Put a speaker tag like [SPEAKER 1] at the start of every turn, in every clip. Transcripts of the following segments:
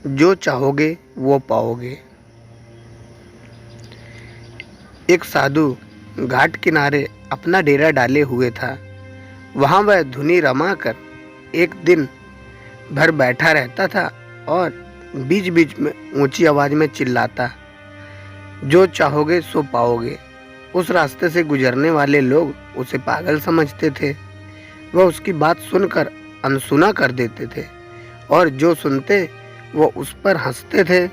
[SPEAKER 1] जो चाहोगे वो पाओगे। एक साधु घाट किनारे अपना डेरा डाले हुए था। वहाँ वह धुनी रमाकर एक दिन भर बैठा रहता था और बीच बीच में ऊंची आवाज में चिल्लाता, जो चाहोगे सो पाओगे। उस रास्ते से गुजरने वाले लोग उसे पागल समझते थे। वह उसकी बात सुनकर अनसुना कर देते थे और जो सुनते वो उस पर हंसते थे।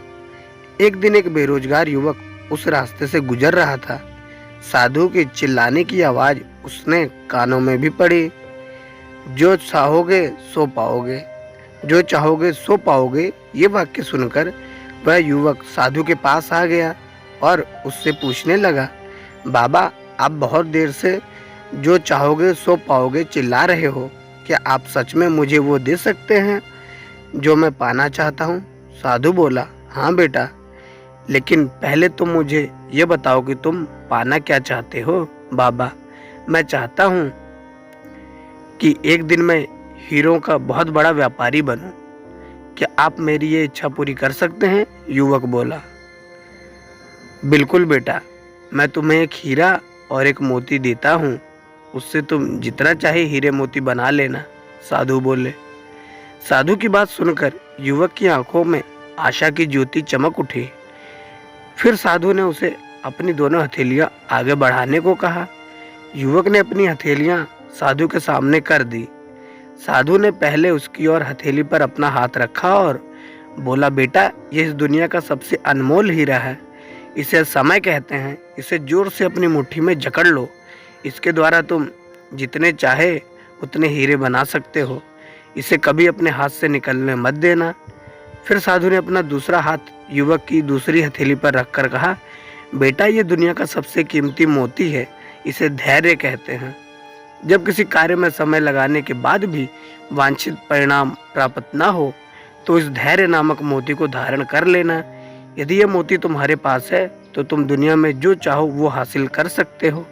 [SPEAKER 1] एक दिन एक बेरोजगार युवक उस रास्ते से गुजर रहा था। साधु के चिल्लाने की आवाज उसने कानों में भी पड़ी। जो चाहोगे सो पाओगे, जो चाहोगे सो पाओगे। ये वाक्य सुनकर वह युवक साधु के पास आ गया और उससे पूछने लगा, बाबा आप बहुत देर से जो चाहोगे सो पाओगे चिल्ला रहे हो, क्या आप सच में मुझे वो दे सकते हैं जो मैं पाना चाहता हूँ? साधु बोला, हाँ बेटा, लेकिन पहले तुम मुझे ये बताओ कि तुम पाना क्या चाहते हो? बाबा, मैं चाहता हूँ कि एक दिन मैं हीरों का बहुत बड़ा व्यापारी बनूं। क्या आप मेरी ये इच्छा पूरी कर सकते हैं? युवक बोला, बिल्कुल बेटा, मैं तुम्हें एक हीरा और एक मोती देता हूँ, उससे तुम जितना चाहे हीरे मोती बना लेना। साधु बोले। साधु की बात सुनकर युवक की आंखों में आशा की ज्योति चमक उठी। फिर साधु ने उसे अपनी दोनों हथेलियां आगे बढ़ाने को कहा। युवक ने अपनी हथेलियां साधु के सामने कर दी। साधु ने पहले उसकी ओर हथेली पर अपना हाथ रखा और बोला, बेटा, यह इस दुनिया का सबसे अनमोल हीरा है। इसे समय कहते हैं। इसे जोर से अपनी मुट्ठी में जकड़ लो। इसके द्वारा तुम जितने चाहे उतने हीरे बना सकते हो। इसे कभी अपने हाथ से निकलने मत देना। फिर साधु ने अपना दूसरा हाथ युवक की दूसरी हथेली पर रखकर कहा, बेटा, ये दुनिया का सबसे कीमती मोती है। इसे धैर्य कहते हैं। जब किसी कार्य में समय लगाने के बाद भी वांछित परिणाम प्राप्त ना हो तो इस धैर्य नामक मोती को धारण कर लेना। यदि यह मोती तुम्हारे पास है तो तुम दुनिया में जो चाहो वो हासिल कर सकते हो।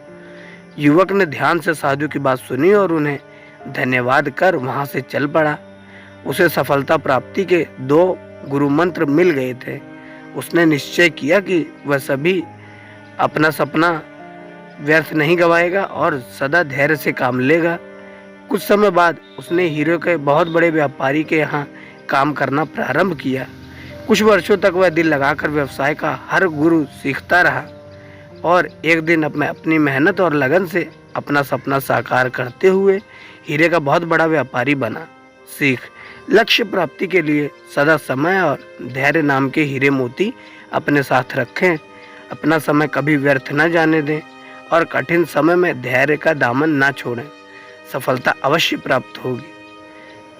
[SPEAKER 1] युवक ने ध्यान से साधु की बात सुनी और उन्हें धन्यवाद कर वहां से चल पड़ा। उसे सफलता प्राप्ति के 2 गुरु मंत्र मिल गए थे। उसने निश्चय किया कि वह सभी अपना सपना व्यर्थ नहीं गवाएगा और सदा धैर्य से काम लेगा। कुछ समय बाद उसने हीरो के बहुत बड़े व्यापारी के यहाँ काम करना प्रारंभ किया। कुछ वर्षों तक वह दिल लगाकर व्यवसाय का हर गुरु सीखता रहा और एक दिन अपनी मेहनत और लगन से अपना सपना साकार करते हुए हीरे का बहुत बड़ा व्यापारी बना। सीख: लक्ष्य प्राप्ति के लिए सदा समय और धैर्य नाम के हीरे मोती अपने साथ रखें। अपना समय कभी व्यर्थ न जाने दें और कठिन समय में धैर्य का दामन ना छोड़ें। सफलता अवश्य प्राप्त होगी।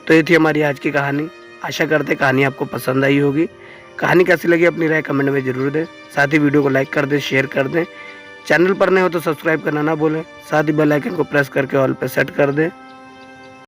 [SPEAKER 1] तो ये थी हमारी आज की कहानी। आशा करते कहानी आपको पसंद आई होगी। कहानी कैसी लगी अपनी राय कमेंट में जरूर दें। साथ ही वीडियो को लाइक कर दें, शेयर कर दें। चैनल पर नए हो तो सब्सक्राइब करना ना भूलें। साथ ही बेल आइकन को प्रेस करके ऑल पे सेट कर दें।